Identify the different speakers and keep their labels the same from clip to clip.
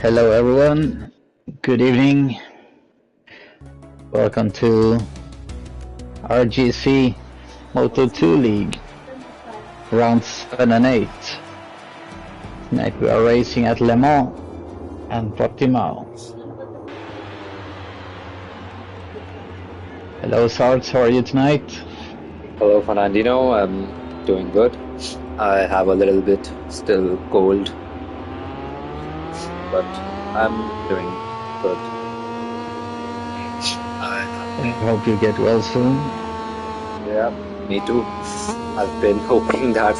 Speaker 1: Hello everyone, good evening. Welcome to RGC Moto2 League, round 7 and 8. Tonight we are racing at Le Mans and Portimao. Hello Sarge, how are you tonight?
Speaker 2: Hello Fernandino, I'm doing good. I have a little bit still cold, but I'm doing good.
Speaker 1: I hope you get well soon.
Speaker 2: Yeah, me too. I've been hoping that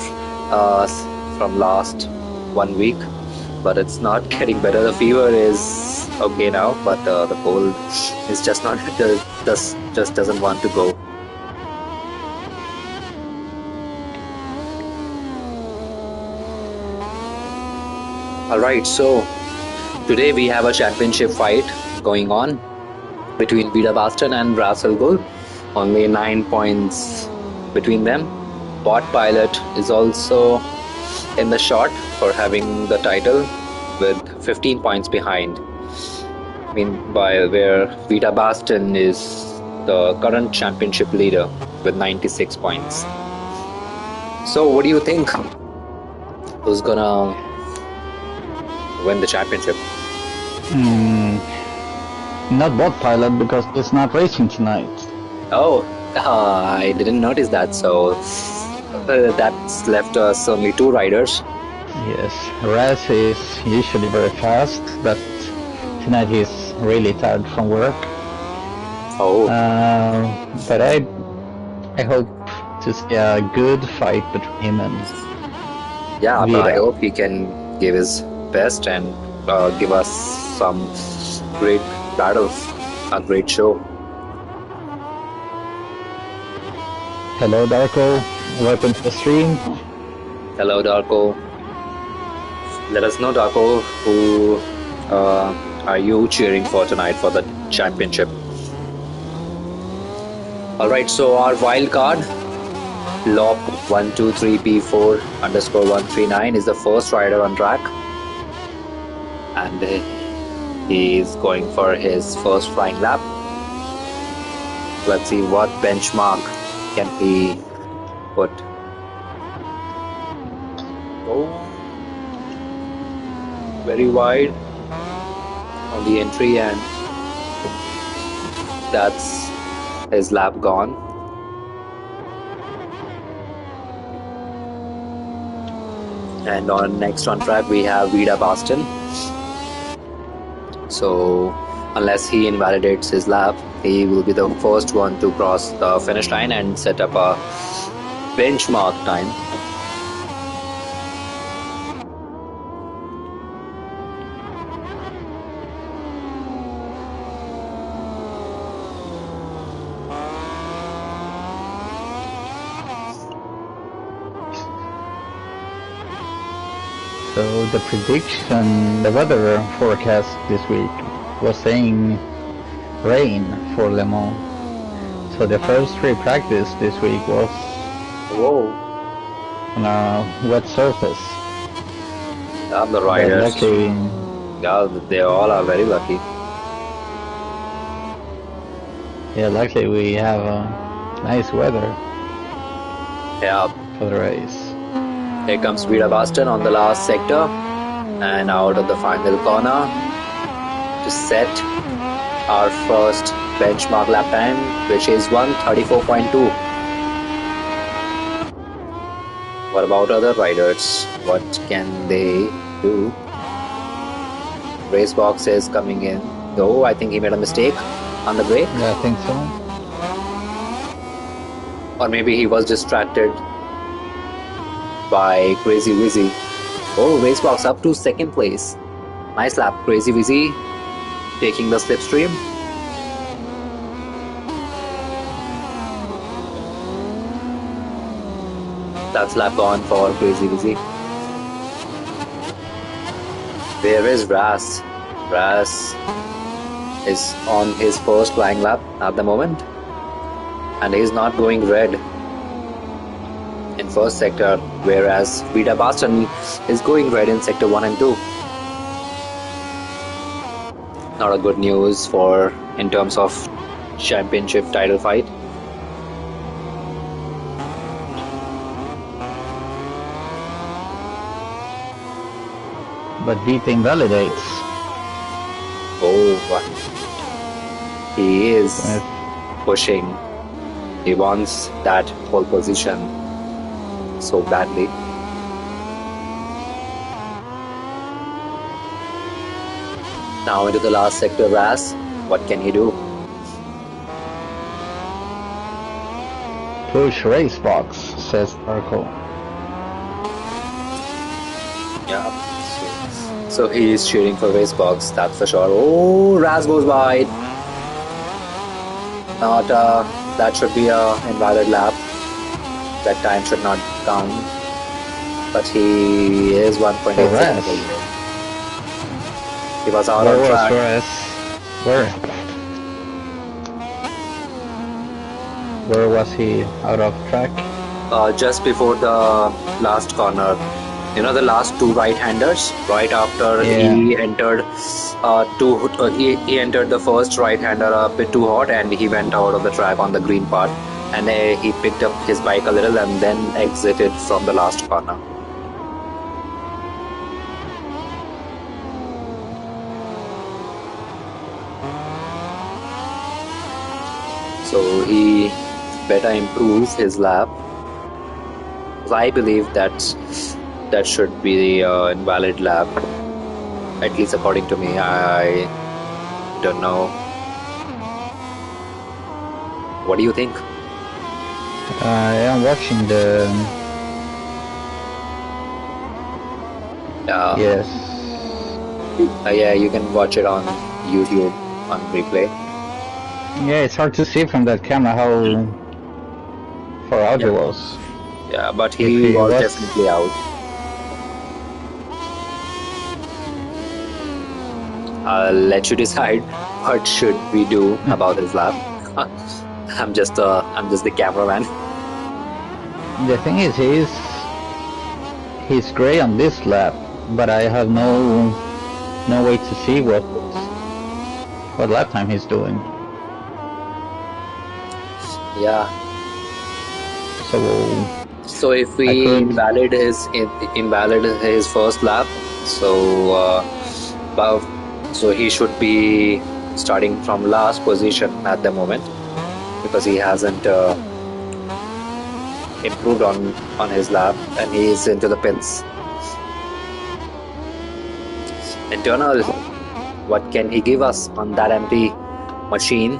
Speaker 2: from last 1 week, but it's not getting better. The fever is okay now, but the cold is just not just doesn't want to go. Alright, so today we have a championship fight going on between Vida Baston and Brasselgul. Only 9 points between them. Bot Pilot is also in the shot for having the title with 15 points behind. I mean, by where Vida Baston is the current championship leader with 96 points. So what do you think? Who's gonna win the championship?
Speaker 1: Not Bot Pilot because he's not racing tonight.
Speaker 2: Oh, I didn't notice that. So that's left us only 2 riders.
Speaker 1: Yes, Raz is usually very fast, but tonight he's really tired from work.
Speaker 2: Oh,
Speaker 1: But I hope to see a good fight between him and
Speaker 2: yeah,
Speaker 1: Vida.
Speaker 2: but I hope he can give his best and give us some great battles, a great show.
Speaker 1: Hello Darko, welcome to the stream.
Speaker 2: Hello, Darko. Let us know, Darko, who are you cheering for tonight for the championship? Alright, so our wild card, Lop123P4_139 is the first rider on track. And he is going for his first flying lap. Let's see what benchmark can he put. Oh, very wide on the entry, and that's his lap gone. And next on track we have Vida Baston. So unless he invalidates his lap, he will be the first one to cross the finish line and set up a benchmark time.
Speaker 1: So the prediction, the weather forecast this week was saying rain for Le Mans. So the first free practice this week was on a wet surface.
Speaker 2: Yeah, the riders,
Speaker 1: Luckily,
Speaker 2: yeah, they all are very lucky.
Speaker 1: luckily we have nice weather
Speaker 2: Yeah,
Speaker 1: for the race.
Speaker 2: here comes Vida Baston on the last sector and out of the final corner to set our first benchmark lap time, which is 1:34.2. What about other riders? What can they do? Race box is coming in. Oh, I think he made a mistake on the brake.
Speaker 1: Yeah, I think so.
Speaker 2: Or maybe he was distracted by Crazy Wizzy. Oh, race box up to second place. Nice lap, Crazy Wizzy taking the slipstream. That's lap gone for Crazy Wizzy. Where is Ras? Ras is on his first flying lap at the moment, and he's not going red. In first sector, whereas Vida Boston is going red in sector 1 and 2. Not a good news for in terms of championship title fight.
Speaker 1: But Vita invalidates.
Speaker 2: Oh, he is pushing. He wants that pole position so badly. Now into the last sector, Ras. What can he do?
Speaker 1: Push race box, says Arco.
Speaker 2: Yeah. So he is cheering for race box, that's for sure. Oh, Ras goes wide. Not that should be a invalid lap. That time should not count. But he is 1.8 seconds away. He was out on track.
Speaker 1: Where was he out of track?
Speaker 2: Just before the last corner. You know, the last two right-handers. Right after he entered he entered the first right-hander a bit too hot, and he went out of the track on the green part, and he picked up his bike a little and then exited from the last corner. So he better improve his lap. I believe that should be the invalid lap, at least according to me. I don't know. What do you think?
Speaker 1: I am watching the... yes.
Speaker 2: Yeah, you can watch it on YouTube on replay.
Speaker 1: Yeah, it's hard to see from that camera how far out he was.
Speaker 2: Yeah, but he was definitely out. I'll let you decide what should we do about his lap. I'm just the cameraman.
Speaker 1: The thing is, he's great on this lap, but I have no way to see what lap time he's doing.
Speaker 2: Yeah. So if we invalid his first lap, so he should be starting from last position at the moment, because he hasn't improved on his lap, and he is into the pits. Internal, what can he give us on that empty machine?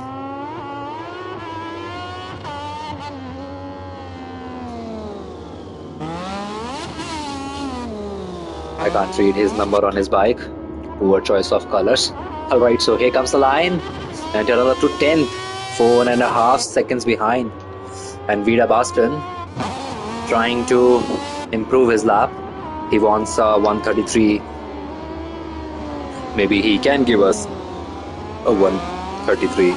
Speaker 2: I can't read his number on his bike. Poor choice of colors. Alright, so here comes the line. And you're up to 10th, 4.5 seconds behind. And Vida Boston trying to improve his lap. He wants 133. Maybe he can give us a 133.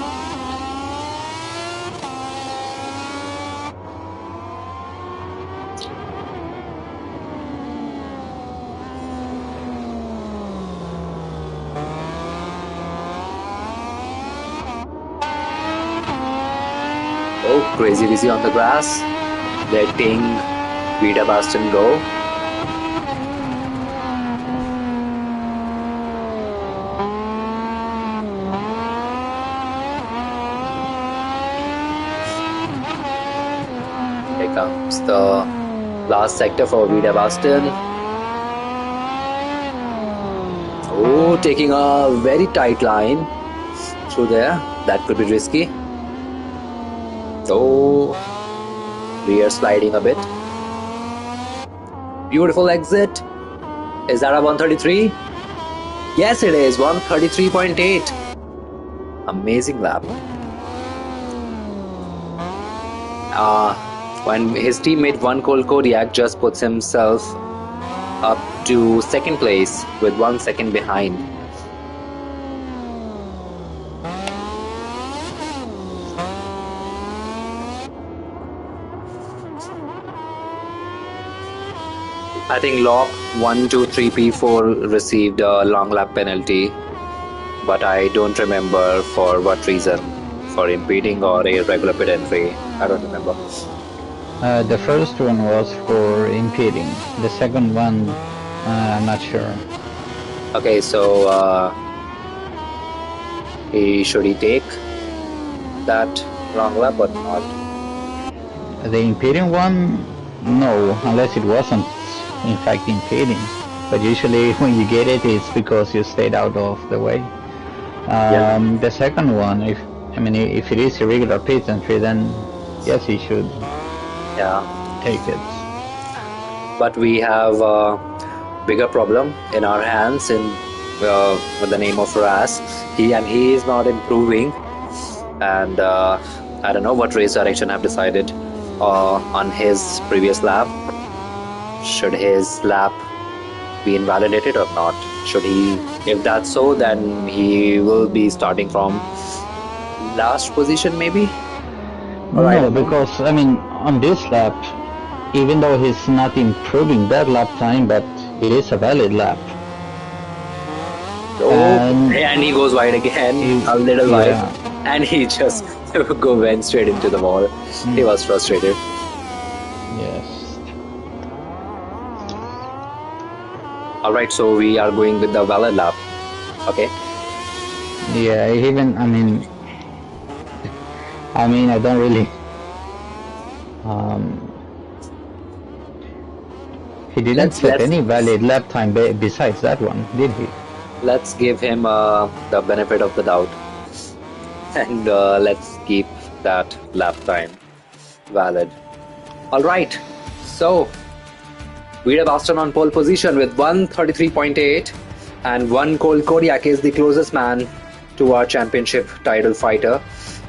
Speaker 2: Oh, crazy busy on the grass, letting Vida Boston go. Here comes the last sector for Vida Boston. Oh, taking a very tight line through there. That could be risky. Oh, rear sliding a bit. Beautiful exit. Is that a 133? Yes, it is. 133.8. Amazing lap. When his teammate Van Kodiak just puts himself up to second place with 1 second behind. I think lock 1, 2, 3, P4 received a long lap penalty, but I don't remember for what reason, for impeding or irregular pit entry. I don't remember.
Speaker 1: The first one was for impeding. The second one, I'm not sure.
Speaker 2: Okay, so should he take that long lap or not?
Speaker 1: The impeding one, no, unless it wasn't in fact impeding. But usually when you get it, it's because you stayed out of the way. The second one, if it is irregular pit entry, then yes, he should take it.
Speaker 2: But we have a bigger problem in our hands with the name of Ras. He is not improving, and I don't know what race direction have decided on his previous lap. Should his lap be invalidated or not? Should he? If that's so, then he will be starting from last position, maybe.
Speaker 1: No, because on this lap, even though he's not improving that lap time, but it is a valid lap.
Speaker 2: And he goes wide again, a little wide, and he just went straight into the wall. He was frustrated.
Speaker 1: Yes.
Speaker 2: Alright, so we are going with the valid lap. Okay.
Speaker 1: Yeah, even, I don't really... he didn't set any valid lap time besides that one, did he?
Speaker 2: Let's give him the benefit of the doubt. And let's keep that lap time valid. Alright, so Vida Boston on pole position with 133.8, and one Cole Kodiak is the closest man to our championship title fighter,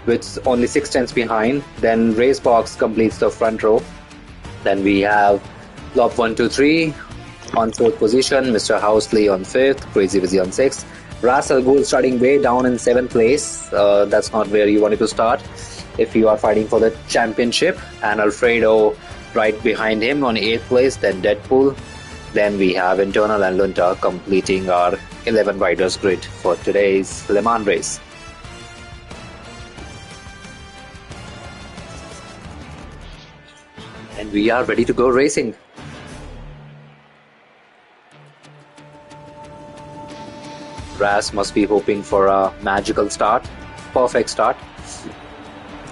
Speaker 2: with only 6 tenths behind. Then Racebox completes the front row. Then we have Lop 123 on 4th position, Mr. Housley on 5th, Crazy Busy on 6th, Ras Al Ghul starting way down in 7th place. That's not where you wanted to start if you are fighting for the championship. And Alfredo right behind him on 8th place, then Deadpool. Then we have Internal and Lunta completing our 11 riders grid for today's Le Mans race. And we are ready to go racing. Ras must be hoping for a magical start, perfect start,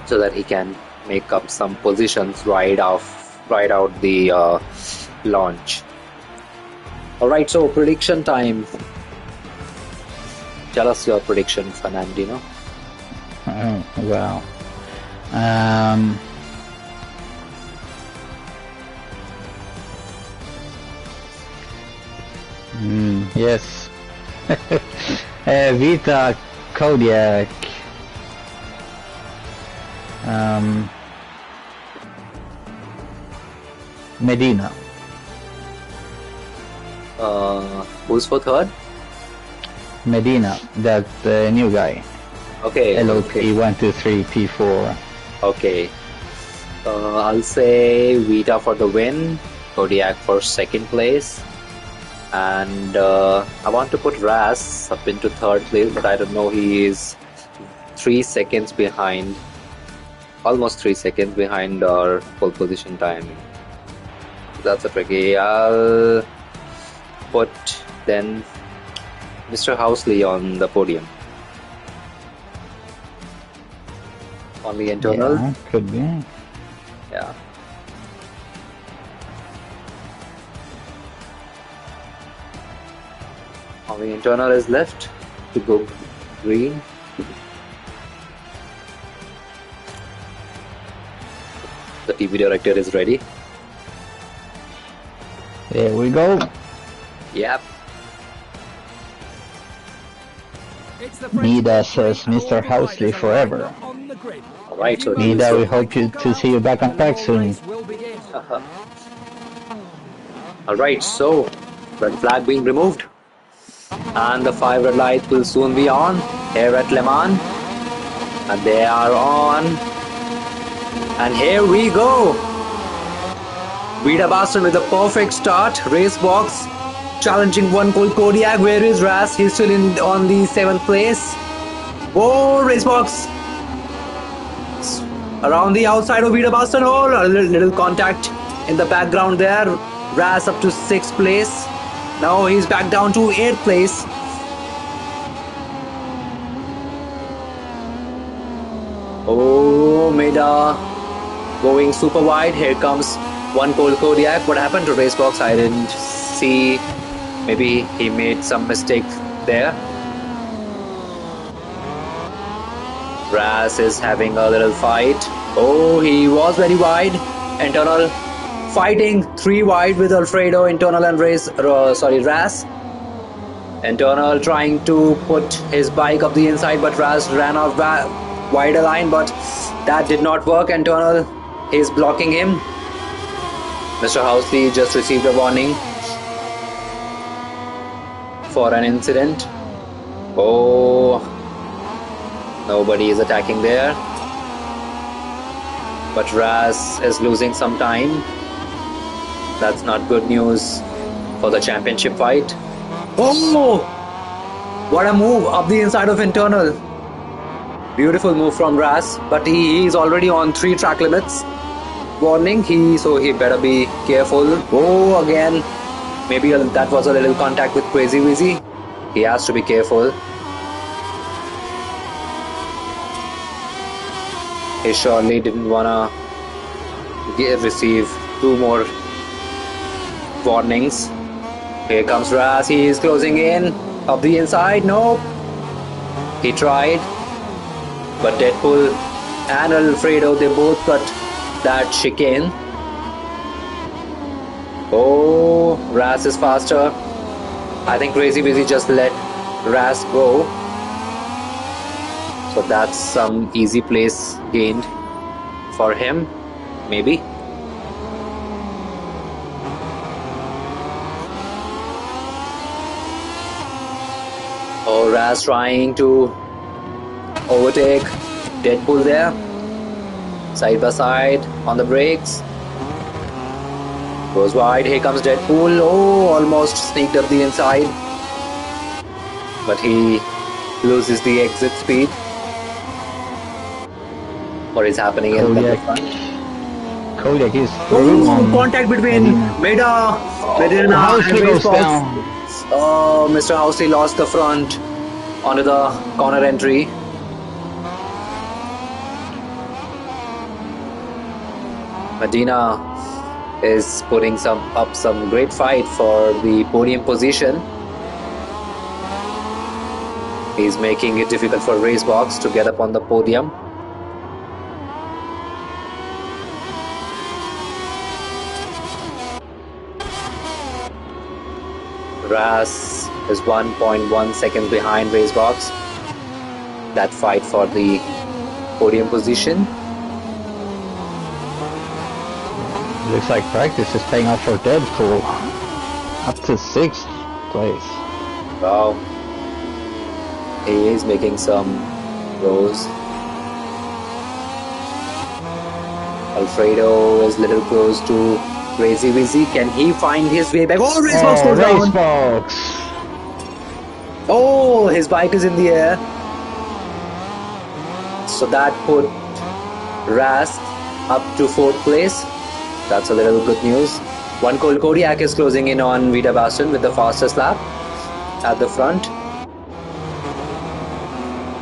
Speaker 2: so that he can make up some positions right out the launch. Alright, so prediction time. Tell us your prediction, Fernandino.
Speaker 1: Oh, wow. Yes. Vita Kodiak. Medina.
Speaker 2: Who's for third?
Speaker 1: Medina, that new guy.
Speaker 2: Okay.
Speaker 1: LOP 123 P4.
Speaker 2: Okay. I'll say Vita for the win, Kodiak for second place, and I want to put Ras up into third place, but I don't know, he is 3 seconds behind, almost 3 seconds behind our pole position time. That's a tricky. I'll put then Mr. Housley on the podium. On the internal?
Speaker 1: Yeah, could be.
Speaker 2: Yeah. On the internal is left to go green. The TV director is ready.
Speaker 1: There we go.
Speaker 2: Yep.
Speaker 1: Nida says Mr. Housley forever.
Speaker 2: Alright, so
Speaker 1: Nida, we hope to see you back on track soon.
Speaker 2: Alright, so red flag being removed. And the 5 red lights will soon be on here at Le Mans. And they are on. And here we go. Vida Bastard with a perfect start. Race box challenging one Colt Kodiak. Where is Ras? He's still in on the 7th place. Whoa, race box around the outside of Vida Bastard. Oh, a little contact in the background there. Ras up to 6th place. Now he's back down to 8th place. Oh, Meda going super wide. Here comes one Colt Kodiak. What happened to race box? I didn't see. Maybe he made some mistake there. Ras is having a little fight. Oh, he was very wide. Internal fighting 3 wide with Alfredo. Internal and Ras. Internal trying to put his bike up the inside, but Ras ran off wider line, but that did not work. Internal is blocking him. Mr. Housley just received a warning for an incident. Oh, nobody is attacking there, but Ras is losing some time. That's not good news for the championship fight. Oh, what a move up the inside of Internal. Beautiful move from Ras, but he is already on 3 track limits. Warning, so he better be careful. Oh, again, maybe that was a little contact with Crazy Wizzy. He has to be careful. He surely didn't wanna receive 2 more warnings. Here comes Ras. He is closing in up the inside. Nope. He tried, but Deadpool and Alfredo, they both got that chicane. Oh, Ras is faster. I think Crazy Busy just let Ras go. So that's some easy place gained for him, maybe. Oh, Ras trying to overtake Deadpool there. Side by side on the brakes. Goes wide. Here comes Deadpool. Oh, almost sneaked up the inside. But he loses the exit speed. What is happening in the front?
Speaker 1: Kodiak is through.
Speaker 2: Contact between Medina and race box. Oh, Mr. Housley lost the front onto the corner entry. Medina is putting up some great fight for the podium position. He's making it difficult for Racebox to get up on the podium. Ras is 1.1 seconds behind Racebox. That fight for the podium position.
Speaker 1: Looks like practice is paying off for Deadpool. Up to 6th place.
Speaker 2: Wow. He is making some goals. Alfredo is a little close to Crazy Wizzy. Can he find his way back? Oh, Racebox goes down.
Speaker 1: Racebox.
Speaker 2: Oh, his bike is in the air. So that put Ras up to 4th place. That's a little good news. One Colt Kodiak is closing in on Vida Baston with the fastest lap at the front.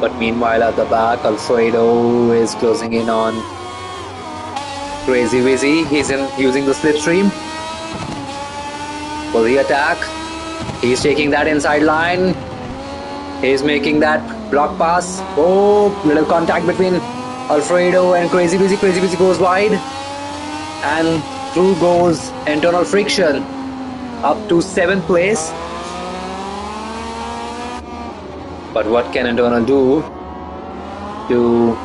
Speaker 2: But meanwhile at the back, Alfredo is closing in on Crazy Wizzy. He's using the slipstream for the attack. He's taking that inside line. He's making that block pass. Oh, little contact between Alfredo and Crazy Wizzy. Crazy Wizzy goes wide. And through goes internal friction up to 7th place. But what can internal do to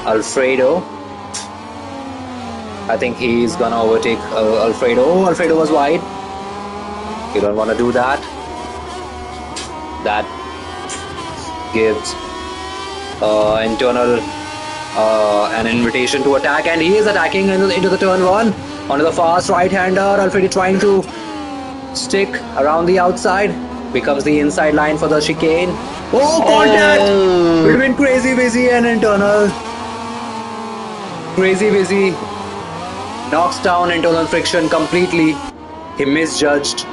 Speaker 2: Alfredo? I think he's gonna overtake Alfredo. Oh, Alfredo was wide. You don't want to do that. That gives internal an invitation to attack, and he is attacking into the turn 1. onto the fast right-hander. Alfredi trying to stick around the outside. Becomes the inside line for the chicane. Oh, contact between Crazy Busy and Internal. Crazy Busy knocks down internal friction completely. He misjudged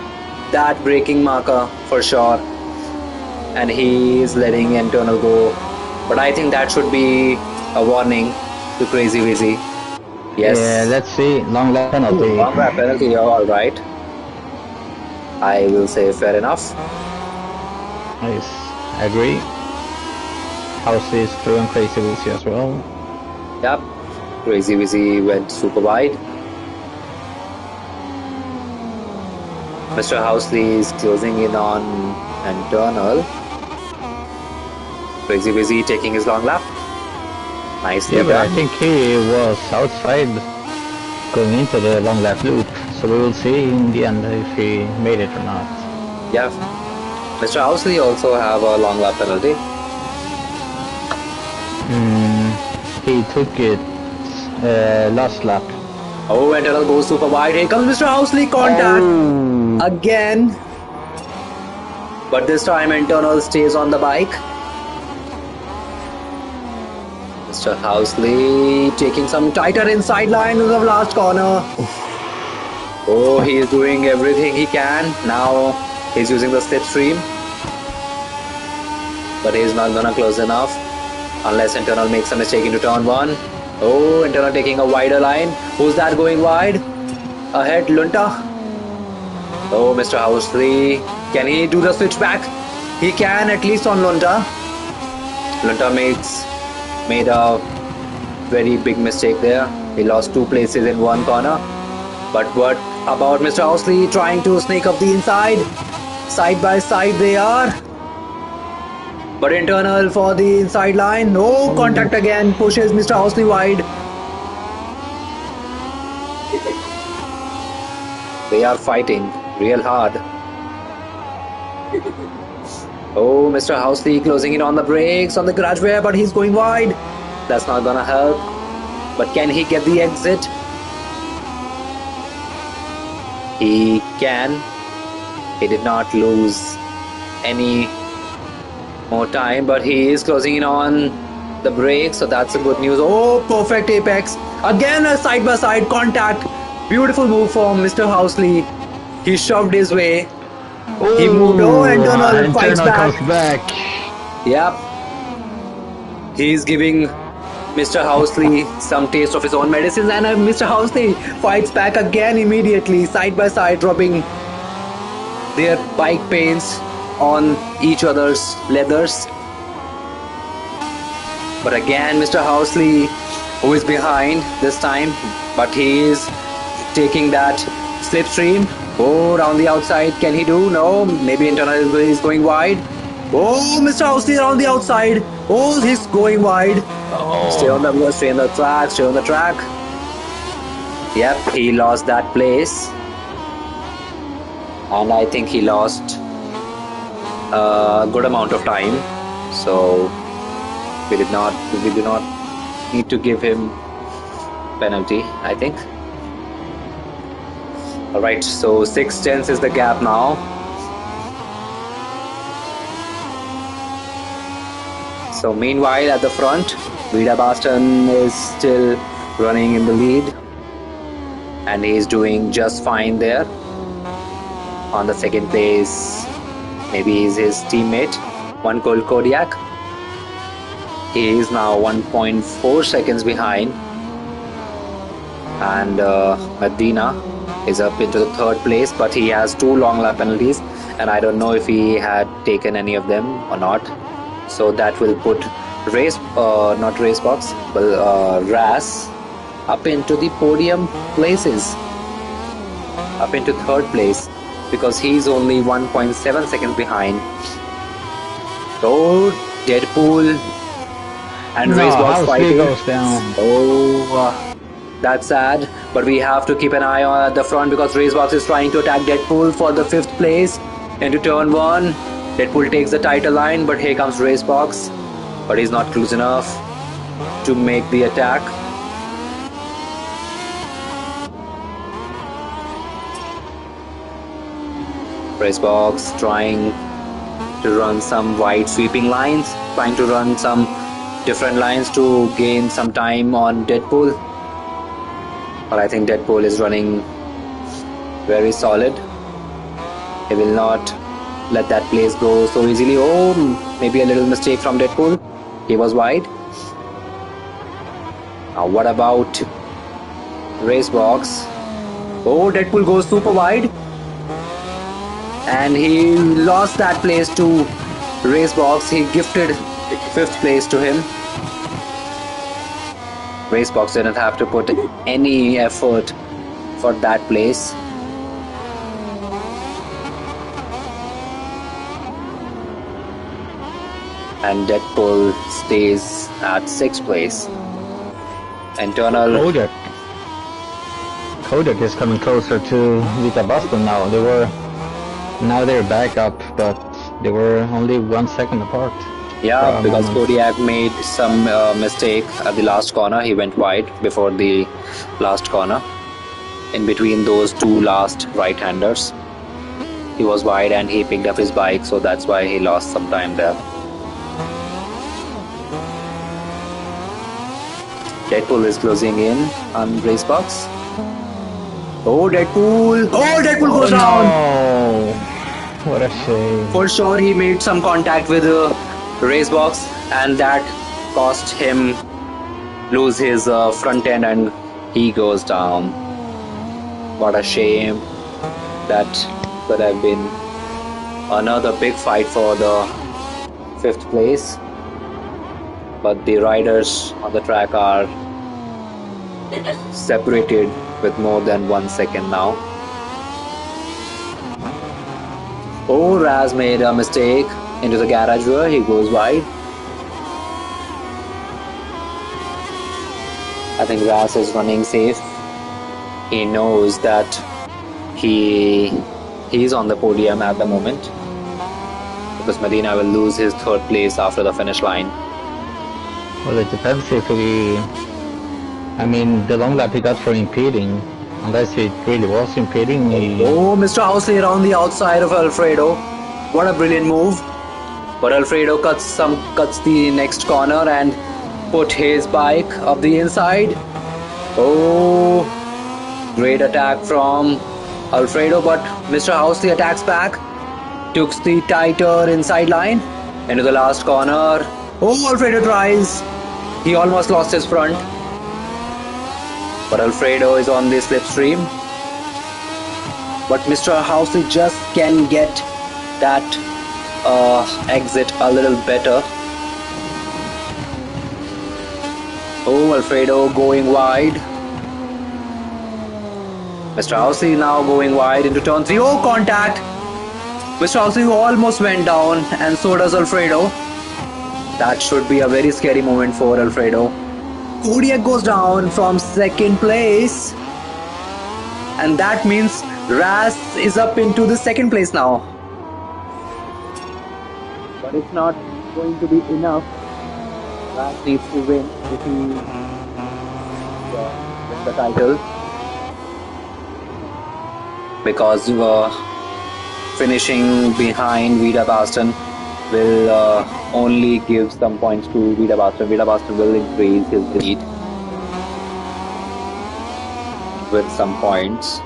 Speaker 2: that braking marker for sure, and he is letting internal go. But I think that should be a warning to Crazy Busy. Yes.
Speaker 1: Yeah, let's see. Long lap penalty.
Speaker 2: Long lap penalty, all right. I will say fair enough.
Speaker 1: Yes, I agree. House is through on Crazy Busy as well.
Speaker 2: Yep. Crazy Busy went super wide. Mr. Housley is closing in on internal. Crazy Busy taking his long lap. Nicely
Speaker 1: Yeah, but
Speaker 2: done.
Speaker 1: I think he was outside going into the long lap loop. So we will see in the end if he made it or not.
Speaker 2: Yeah. Mr. Housley also have a long lap penalty.
Speaker 1: He took it last lap.
Speaker 2: Oh, internal goes super wide. Here comes Mr. Housley. Contact again. But this time internal stays on the bike. Mr. Housley taking some tighter inside line in the last corner. Oh, he is doing everything he can. Now he's using the slipstream. But he's not gonna close enough unless internal makes a mistake into turn 1. Oh, internal taking a wider line. Who's that going wide? Ahead, Lunta. Oh, Mr. Housley. Can he do the switch back? He can, at least on Lunta. Lunta made a very big mistake there. He lost 2 places in 1 corner. But what about Mr. Housley trying to sneak up the inside? Side by side they are. But internal for the inside line. No contact again. Pushes Mr. Housley wide. They are fighting real hard. Oh, Mr. Housley closing in on the brakes on the garage way, but he's going wide. That's not gonna help. But can he get the exit? He can. He did not lose any more time, but he is closing in on the brakes, so that's a good news. Oh, perfect apex. Again a side-by-side contact. Beautiful move from Mr. Housley. He shoved his way. He moved. Oh, internal fights back.
Speaker 1: Comes back.
Speaker 2: Yep. He's giving Mr. Housley some taste of his own medicines, and Mr. Housley fights back again immediately, side by side, dropping their bike paints on each other's leathers. But again, Mr. Housley, who is behind this time, but he is taking that slipstream. Oh, around the outside, can he do? No, maybe internal is going wide. Oh, Mr. Housley around the outside. Oh, he's going wide.
Speaker 1: Oh.
Speaker 2: Stay on the track, stay on the track. Yep, he lost that place. And I think he lost a good amount of time. So we do not need to give him penalty, I think. Alright, so 6/10 is the gap now. So meanwhile at the front, Vida Baston is still running in the lead, and he is doing just fine there. On the second place, maybe is his teammate, One Cold Kodiak. He is now 1.4 seconds behind, and Medina is up into the third place, but he has 2 long lap penalties, and I don't know if he had taken any of them or not. So that will put Ras up into the podium places, up into third place, because he's only 1.7 seconds behind. So Deadpool and Racebox fighting.
Speaker 1: Goes down.
Speaker 2: Oh, that's sad. But we have to keep an eye on the front, because Racebox is trying to attack Deadpool for the 5th place into turn 1. Deadpool takes the title line, but here comes Racebox. But he's not close enough to make the attack. Race box trying to run some wide sweeping lines, trying to run some different lines to gain some time on Deadpool. But I think Deadpool is running very solid. He will not let that place go so easily. Oh, maybe a little mistake from Deadpool. He was wide. Now what about race box? Oh, Deadpool goes super wide. And he lost that place to race box. He gifted 5th place to him. Race box didn't have to put any effort for that place. And Deadpool stays at 6th place. Internal.
Speaker 1: Kodak is coming closer to Vita Boston now. Now they're back up, but they were only 1 second apart.
Speaker 2: Yeah, because Kodiak made some mistake at the last corner. He went wide before the last corner. In between those two last right-handers, he was wide and he picked up his bike, so that's why he lost some time there. Deadpool is closing in on race box. Oh, Deadpool! Oh, Deadpool goes down!
Speaker 1: No. What a shame.
Speaker 2: For sure, he made some contact with the race box, and that cost him lose his front end, and he goes down. What a shame. That could have been another big fight for the 5th place. But the riders on the track are separated with more than 1 second now. Oh, Raz made a mistake into the garage where he goes wide. I think Raz is running safe. He knows that he's on the podium at the moment, because Medina will lose his 3rd place after the finish line.
Speaker 1: Well, it depends if the long lap he got for impeding, unless it really was impeding.
Speaker 2: Oh, Mr. Housley around the outside of Alfredo. What a brilliant move. But Alfredo cuts the next corner and put his bike up the inside. Oh, great attack from Alfredo, but Mr. Housley attacks back. Took the tighter inside line into the last corner. Oh, Alfredo tries. He almost lost his front. But Alfredo is on the slipstream. But Mr. Housley just can get that exit a little better. Oh, Alfredo going wide. Mr. Housley now going wide into turn 3. Oh, contact! Mr. Housley almost went down, and so does Alfredo. That should be a very scary moment for Alfredo. Kodiak goes down from 2nd place. And that means Raz is up into the 2nd place now. But it's not going to be enough. Raz needs to win if he wins the title. Because finishing behind Vida Boston will only give some points to Vida Boston. Vida Boston will increase his lead with some points.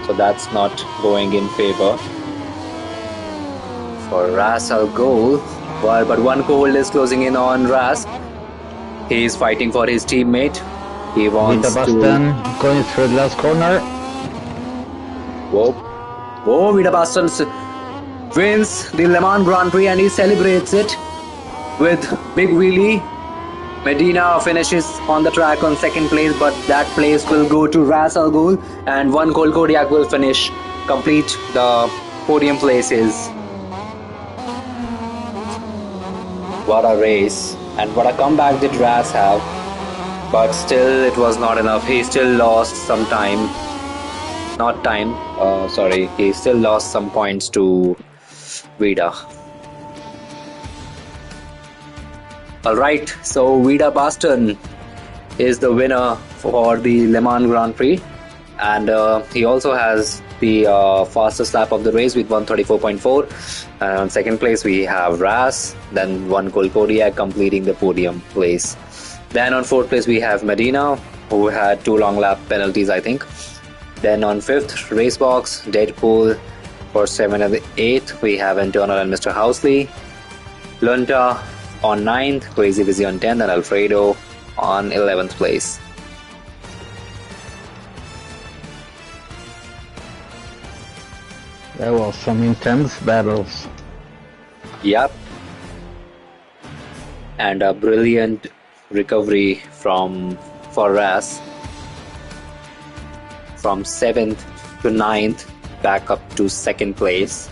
Speaker 2: So that's not going in favor for Ras Al Ghul. Well, but one cold is closing in on Ras. He is fighting for his teammate. He wants
Speaker 1: Vida Boston going through the last corner.
Speaker 2: Whoa. Whoa, Vida Boston wins the Le Mans Grand Prix and he celebrates it with big wheelie. Medina finishes on the track on 2nd place, but that place will go to Ras Al Ghul, and one Cole Kodiak will complete the podium places. What a race, and what a comeback did Ras have, but still it was not enough. He still lost some time. He still lost some points to Vida. Alright, so Vida Boston is the winner for the Le Mans Grand Prix. And he also has the fastest lap of the race with 134.4. And on second place we have Ras, then one Cole Kodiak completing the podium place. Then on fourth place we have Medina, who had 2 long lap penalties, I think. Then on fifth, Racebox, Deadpool. For 7 and 8 we have Antonio and Mr. Housley. Lunta on 9th, Crazy Busy on 10th, and Alfredo on 11th place.
Speaker 1: There was some intense battles.
Speaker 2: Yep. And a brilliant recovery for Ras from 7th to 9th back up to 2nd place.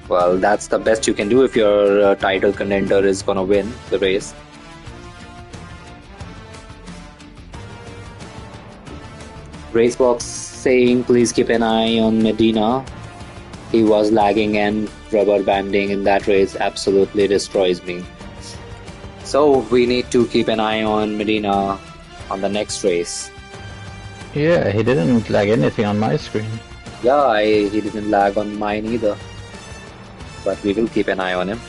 Speaker 2: Well, that's the best you can do if your title contender is gonna win the race. Racebox saying please keep an eye on Medina. He was lagging and rubber banding in that race absolutely destroys me. So we need to keep an eye on Medina on the next race.
Speaker 1: Yeah, he didn't lag anything on my screen.
Speaker 2: Yeah, he didn't lag on mine either. But we will keep an eye on him.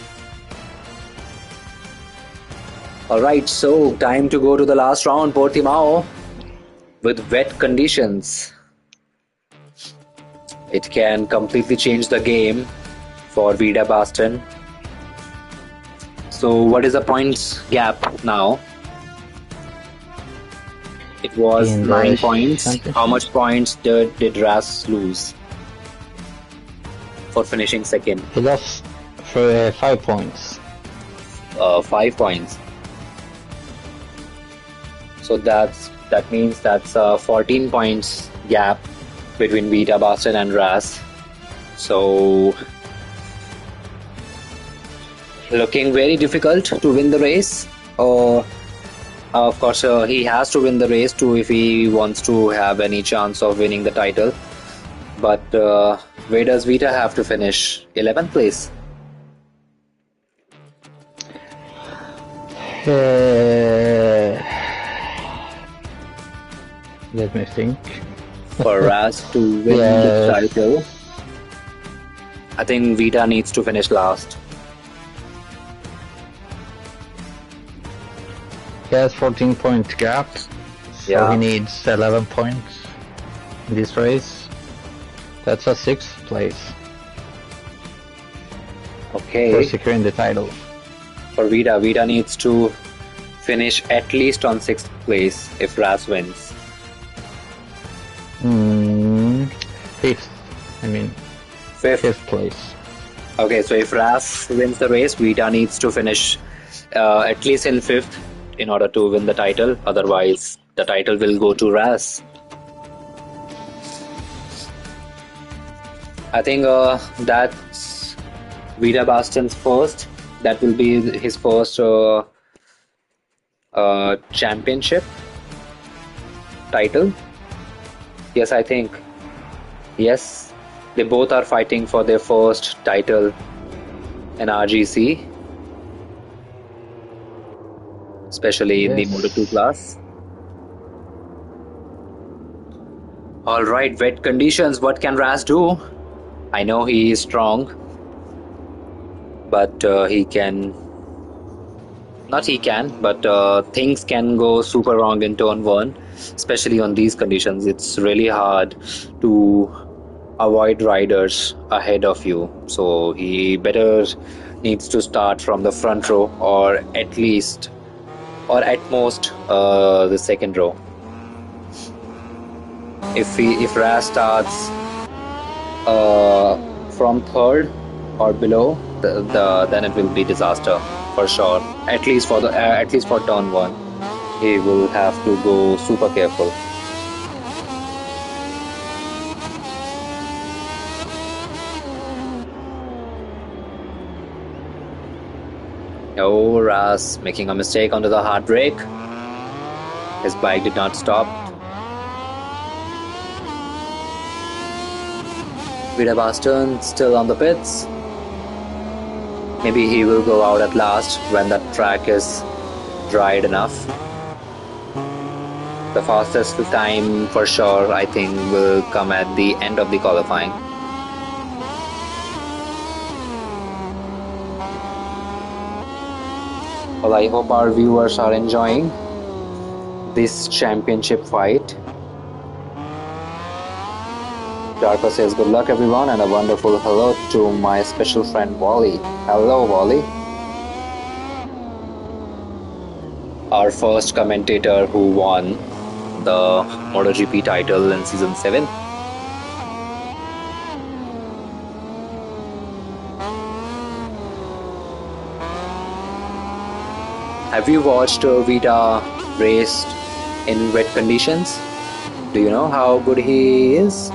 Speaker 2: Alright, so time to go to the last round, Portimao. With wet conditions, it can completely change the game for Vida Baston. So what is the points gap now? It was 9 points. How much points did Ras lose for finishing second?
Speaker 1: He lost for 5 points.
Speaker 2: 5 points. So that means that's 14 points gap between Vida Baston and Ras. So looking very difficult to win the race. Of course, he has to win the race too if he wants to have any chance of winning the title. But where does Vita have to finish? 11th place.
Speaker 1: Let me think.
Speaker 2: For Ras to win the title, I think Vita needs to finish last.
Speaker 1: He has 14-point gap, so he needs 11 points in this race. That's a 6th place.
Speaker 2: Okay.
Speaker 1: For securing the title.
Speaker 2: For Vida needs to finish at least on 6th place if Ras wins.
Speaker 1: 5th. I mean, 5th place.
Speaker 2: Okay, so if Ras wins the race, Vida needs to finish at least in 5th in order to win the title. Otherwise, the title will go to Ras. I think that's Vida Baston's first. That will be his first championship title. Yes, I think. Yes, they both are fighting for their first title in RGC, especially in the Moto2 class. Alright, wet conditions. What can Ras do? I know he is strong, but things can go super wrong in turn 1, especially on these conditions. It's really hard to avoid riders ahead of you, so he better needs to start from the front row or at most the second row. If Ras starts from third or below, then it will be disaster for sure. At least for turn 1, he will have to go super careful. Oh, Ras making a mistake onto the hard brake. His bike did not stop. Vida Baston still on the pits. Maybe he will go out at last when the track is dried enough. The fastest time for sure, I think, will come at the end of the qualifying. Well, I hope our viewers are enjoying this championship fight. Darko says good luck everyone and a wonderful hello to my special friend Wally. Hello Wally. Our first commentator who won the MotoGP title in season 7. Have you watched Vita race in wet conditions? Do you know how good he is?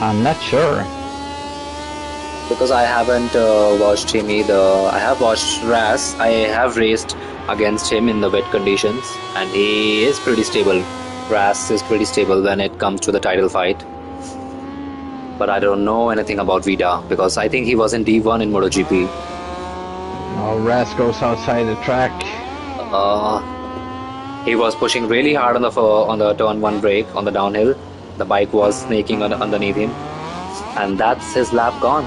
Speaker 1: I'm not sure.
Speaker 2: Because I haven't watched him either. I have watched Ras. I have raced against him in the wet conditions and he is pretty stable. Ras is pretty stable when it comes to the title fight. But I don't know anything about Vida because I think he was in D1 in MotoGP.
Speaker 1: Oh, Ras goes outside the track.
Speaker 2: He was pushing really hard on the turn 1 brake on the downhill. The bike was snaking underneath him and that's his lap gone.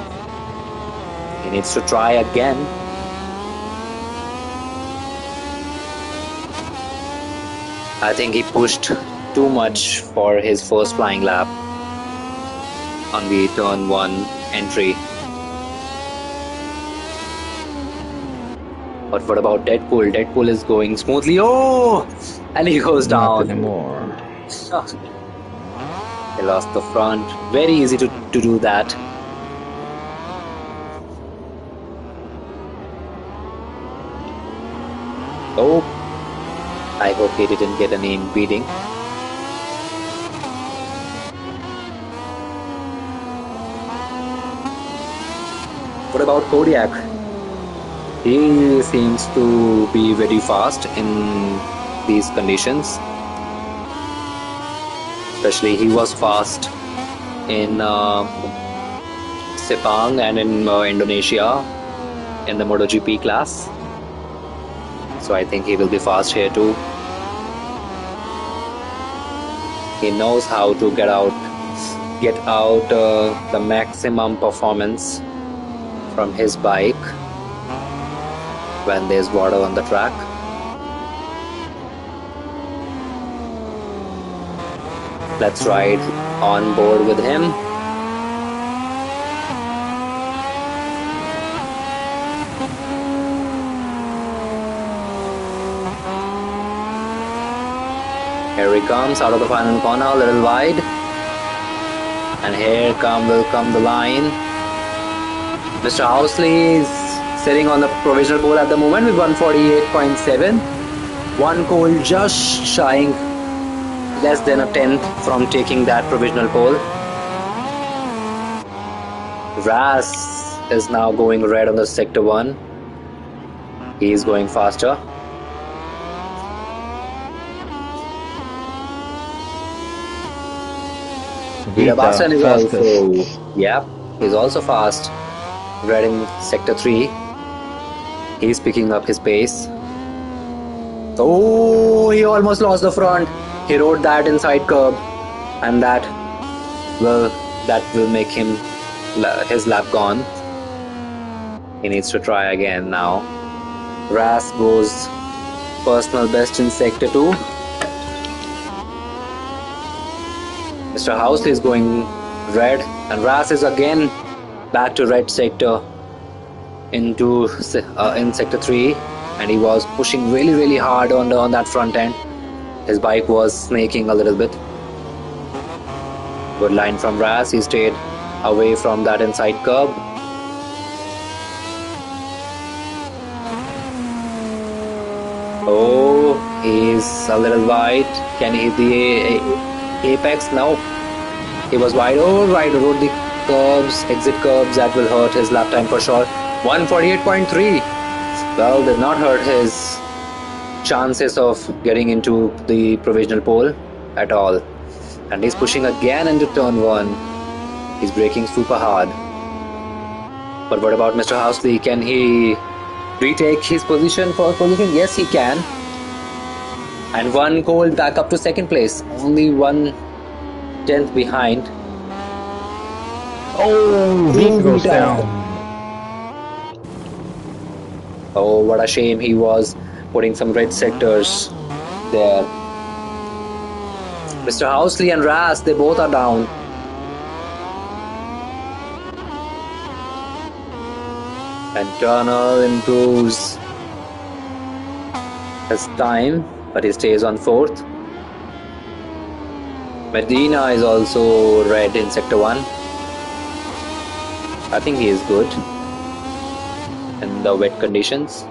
Speaker 2: He needs to try again. I think he pushed too much for his first flying lap on the turn 1 entry. But what about Deadpool? Deadpool is going smoothly. Oh! And he goes down.
Speaker 1: Not anymore.
Speaker 2: He lost the front. Very easy to do that. Oh, I hope he didn't get any impeding. What about Kodiak? He seems to be very fast in these conditions. Especially he was fast in Sepang and in Indonesia in the MotoGP class. So I think he will be fast here too. He knows how to get out the maximum performance from his bike when there's water on the track. Let's ride on board with him. Here he comes out of the final corner, a little wide. And here will come the line. Mr. Housley is sitting on the provisional pole at the moment with 148.7. One pole just shying less than a tenth from taking that provisional pole. Ras is now going red on the sector 1. He is going faster. Vita Bastard is also, he's also fast. Red in sector 3. He's picking up his pace. Oh, he almost lost the front. He rode that inside curb, and that will make him his lap gone. He needs to try again now. Ras goes personal best in sector 2. Mr. House is going red, and Ras is again back to red sector in sector 3, and he was pushing really hard on that front end. His bike was snaking a little bit. Good line from Ras. He stayed away from that inside curb. Oh, he's a little wide. Can he hit the apex? No. He was wide. Oh, right. Rode the curbs, exit curbs. That will hurt his lap time for sure. 148.3. Well, did not hurt his chances of getting into the provisional pole at all. And he's pushing again into turn 1. He's braking super hard. But what about Mr. Housley? Can he retake his position, first position? Yes, he can. And 1 goal back up to second place. Only 1/10 behind.
Speaker 1: Oh, he goes down.
Speaker 2: Oh, what a shame. He was putting some red sectors there. Mr. Housley and Ras, they both are down. And Turner improves his time, but he stays on 4th. Medina is also red in Sector 1. I think he is good in the wet conditions.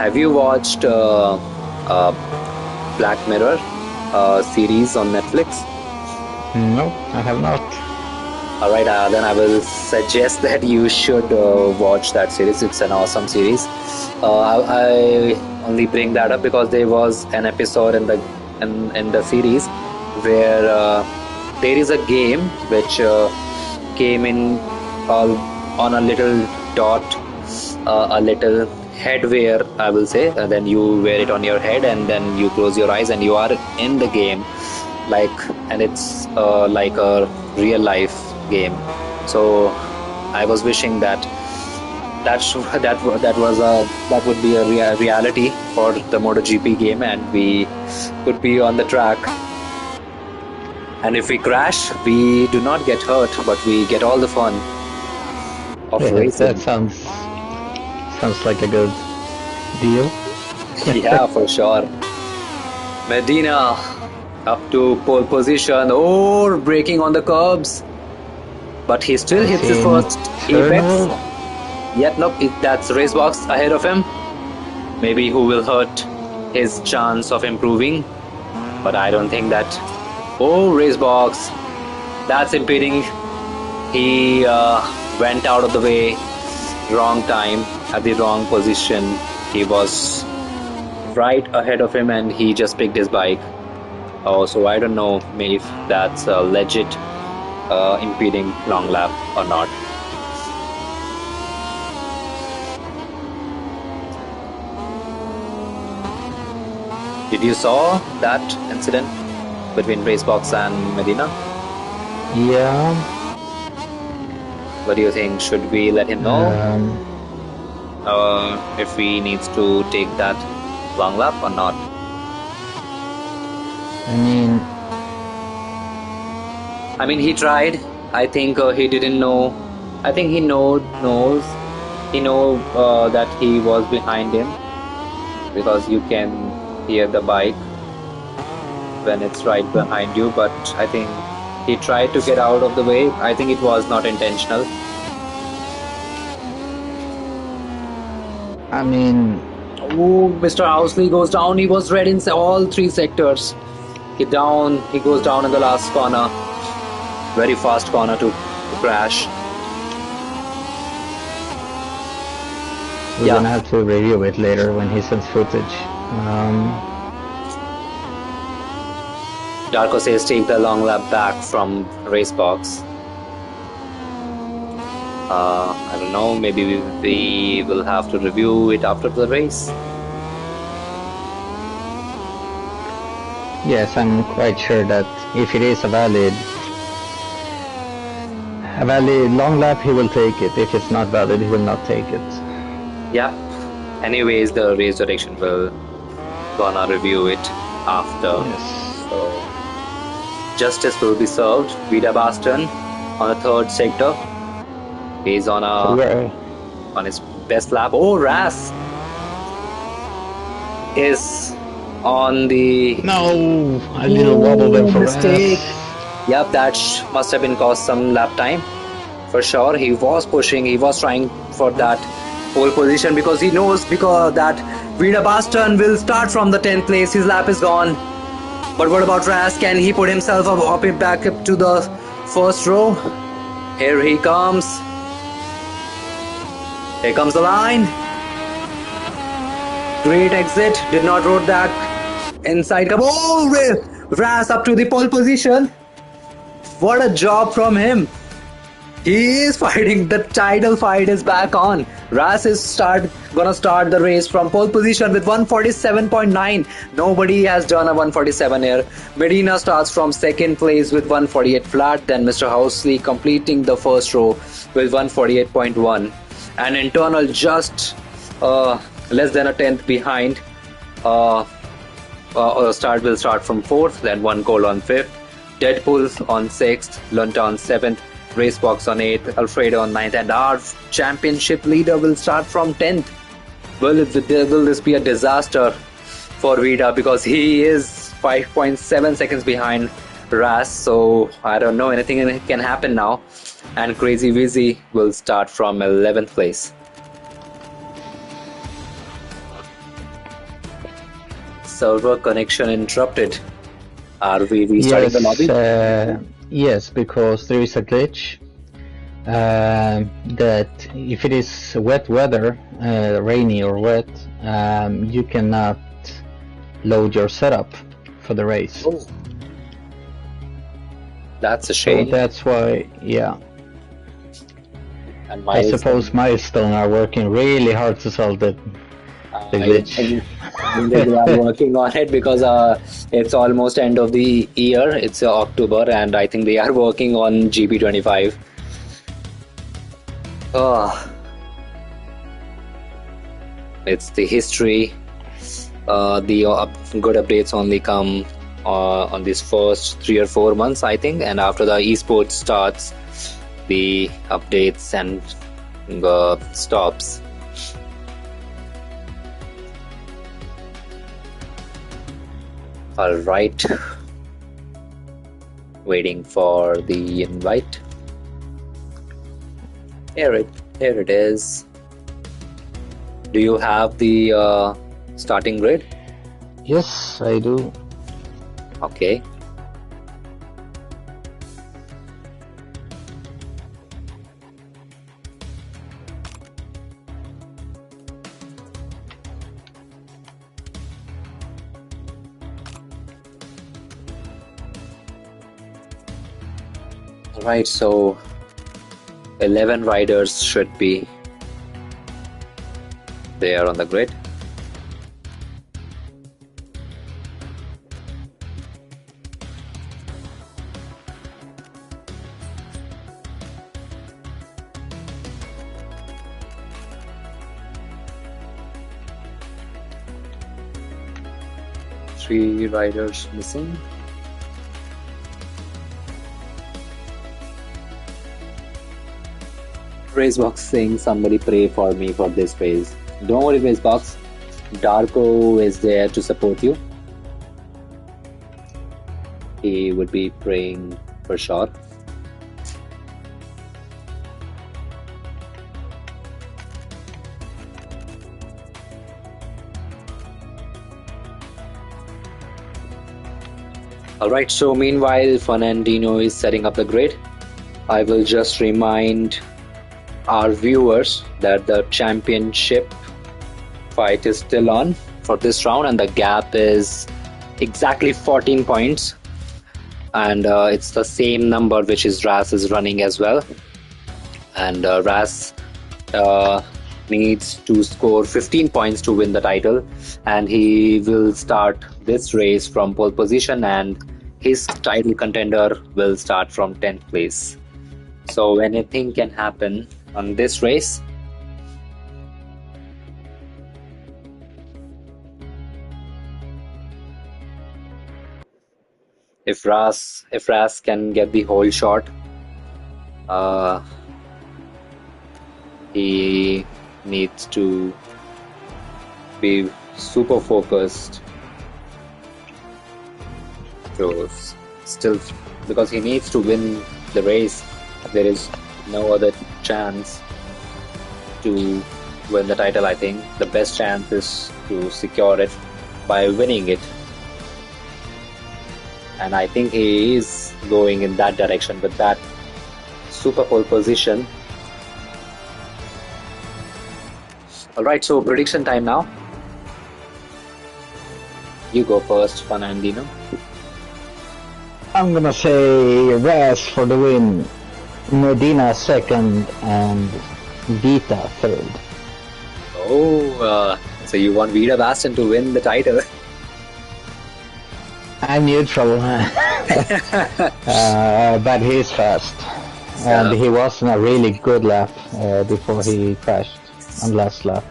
Speaker 2: Have you watched Black Mirror series on Netflix?
Speaker 1: No, I have not.
Speaker 2: Alright, then I will suggest that you should watch that series. It's an awesome series. I only bring that up because there was an episode in the series where there is a game which came in on a little dot, a little headwear, I will say. And then you wear it on your head, and then you close your eyes, and you are in the game, and it's like a real life game. So I was wishing that would be a reality for the MotoGP game, and we could be on the track. And if we crash, we do not get hurt, but we get all the fun of racing.
Speaker 1: That sounds like a good deal.
Speaker 2: Yeah, for sure. Medina up to pole position. Oh, braking on the curbs. But he still hits his first apex. Yet, nope, that's Racebox ahead of him. Maybe who will hurt his chance of improving. But I don't think that. Oh, Racebox. That's impeding. He went out of the way. Wrong time, at the wrong position. He was right ahead of him and he just picked his bike. Oh, so I don't know maybe if that's a legit impeding long lap or not. Did you saw that incident between Racebox and Medina?
Speaker 1: Yeah.
Speaker 2: What do you think? Should we let him know if he needs to take that long lap or not? I mean, he tried. I think he didn't know. I think he knows. He know that he was behind him, because you can hear the bike when it's right behind you. But I think he tried to get out of the way. I think it was not intentional. Oh, Mr. Housley goes down. He was red in all 3 sectors. He goes down in the last corner. Very fast corner to crash.
Speaker 1: We're gonna have to review it later when he sends footage.
Speaker 2: Darko says take the long lap back from Racebox. I don't know, maybe we will have to review it after the race.
Speaker 1: Yes, I'm quite sure that if it is a valid long lap, he will take it. If it's not valid, he will not take it.
Speaker 2: Yeah. Anyways, the race direction will gonna review it after.
Speaker 1: Yes.
Speaker 2: So justice will be served. Vida Baston on the 3rd sector. He's on his best lap. Oh, Ras is on the
Speaker 1: a little wobble there for
Speaker 2: mistake.
Speaker 1: Ras.
Speaker 2: Yep, that must have been cost some lap time for sure. He was pushing. He was trying for that pole position because he knows that Vida Baston will start from the 10th place. His lap is gone. But what about Ras? Can he put himself back up to the first row? Here he comes. Here comes the line. Great exit. Did not road that inside. Oh, Ras up to the pole position. What a job from him. He is fighting. The title fight is back on. Ras is gonna start the race from pole position with 147.9. Nobody has done a 147 here. Medina starts from second place with 148 flat. Then Mr. Housley completing the first row with 148.1. And internal just less than a tenth behind. Will start from fourth. Then one goal on fifth. Deadpool on sixth. Lunta on seventh. Racebox on 8th, Alfredo on 9th, and our championship leader will start from 10th. Will this be a disaster for Vida, because he is 5.7 seconds behind Ras, so I don't know, anything can happen now. And Crazy Wizzy will start from 11th place. Server connection interrupted. Are we restarting the lobby?
Speaker 1: Yes, because there is a glitch that if it is wet weather, rainy or wet, you cannot load your setup for the race.
Speaker 2: Oh. That's a shame.
Speaker 1: So that's why, yeah.
Speaker 2: And
Speaker 1: I suppose Milestone are working really hard to solve the glitch.
Speaker 2: They are working on it because it's almost end of the year. It's October, and I think they are working on GP25. It's the history. The good updates only come on these first 3 or 4 months, I think, and after the esports starts, the updates and stops. All right, waiting for the invite. Here it is. Do you have the starting grid?
Speaker 1: Yes, I do.
Speaker 2: Okay. Right, so 11 riders should be there on the grid. Three riders missing. Racebox saying somebody pray for me for this phase. Don't worry, Racebox. Darko is there to support you. He would be praying for sure. Alright, so meanwhile Fernandino is setting up the grid. I will just remind our viewers that the championship fight is still on for this round, and the gap is exactly 14 points, and it's the same number which is Ras is running as well, and Ras needs to score 15 points to win the title, and he will start this race from pole position, and his title contender will start from 10th place. So anything can happen on this race. If Ras can get the whole shot, he needs to be super focused. So still, because he needs to win the race, there is no other chance to win the title. I think the best chance is to secure it by winning it, and I think he is going in that direction with that super pole position. Alright, so prediction time now. You go first, Fernandino.
Speaker 1: I'm gonna say Raz for the win, Medina second, and Vita third.
Speaker 2: Oh, so you want Vida Baston to win the title?
Speaker 1: I'm neutral, but he's fast, and he was in a really good lap before he crashed on last lap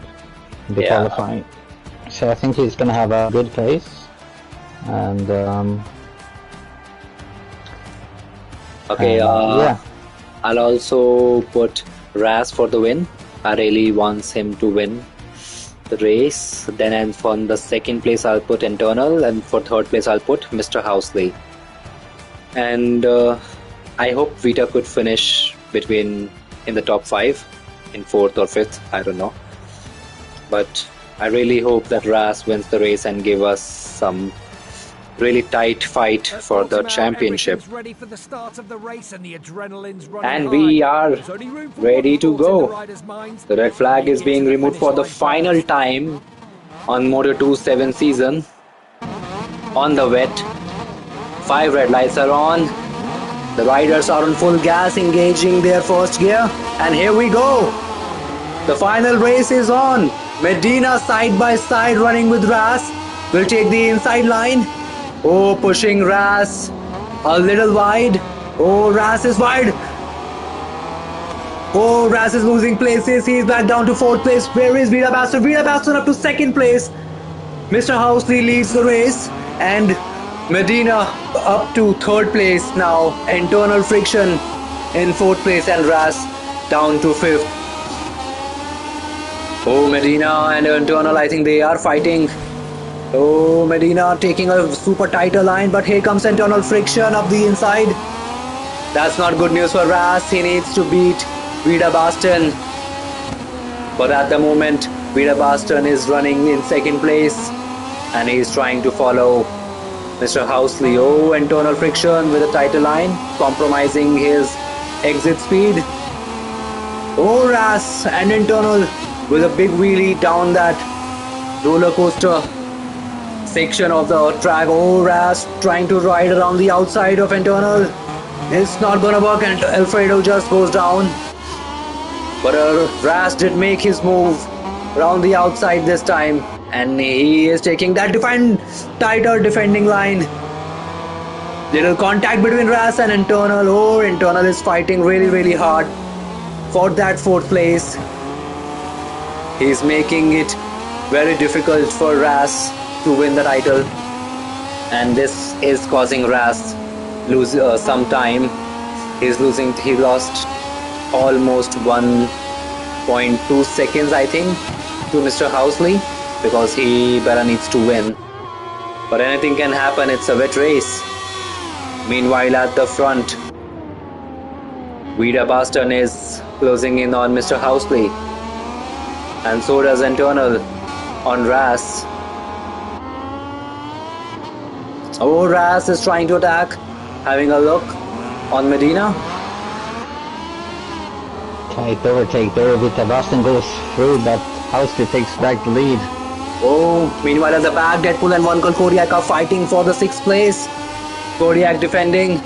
Speaker 1: in the qualifying. So I think he's gonna have a good pace, and
Speaker 2: okay.
Speaker 1: yeah.
Speaker 2: I'll also put Raz for the win. I really want him to win the race. Then for the second place I'll put Internal, and for third place I'll put Mr. Housley. And I hope Vita could finish in the top 5, in 4th or 5th, I don't know. But I really hope that Raz wins the race and give us some really tight fight for the championship. And we are ready to go. The red flag is being removed for the final time on Moto2 7 season. On the wet, 5 red lights are on. The riders are on full gas, engaging their first gear, and here we go. The final race is on. Medina side by side running with Raz will take the inside line. Oh, pushing Raz a little wide. Oh, Raz is wide. Oh, Raz is losing places. He's back down to 4th place. Where is Vida Baston? Vida Baston up to 2nd place. Mr. Housley leads the race, and Medina up to 3rd place now. Internal friction in 4th place, and Raz down to 5th. Oh, Medina and Internal, I think they are fighting. Oh, Medina taking a super tighter line, but here comes internal friction up the inside. That's not good news for Raz. He needs to beat Vida Baston. But at the moment, Vida Baston is running in 2nd place, and he is trying to follow Mr. Housley. Oh, internal friction with a tighter line, compromising his exit speed. Oh, Raz and internal with a big wheelie down that roller coaster section of the track. Oh, Raz trying to ride around the outside of internal. It's not gonna work, and Alfredo just goes down. But Raz did make his move around the outside this time, and he is taking that tighter defending line. Little contact between Raz and internal. Oh, internal is fighting really hard for that 4th place. He's making it very difficult for Raz to win the title, and this is causing Raz lose some time. He lost almost 1.2 seconds, I think, to Mr. Housley, because he better needs to win. But anything can happen, it's a wet race. Meanwhile, at the front, Vida Baston is closing in on Mr. Housley, and so does internal on Raz. Oh, Raz is trying to attack, having a look on Medina.
Speaker 1: Tight overtake there. Vita Baston goes through, but Housley takes back the lead.
Speaker 2: Oh, meanwhile at the back, Deadpool and Uncle Kodiak are fighting for the 6th place. Kodiak defending.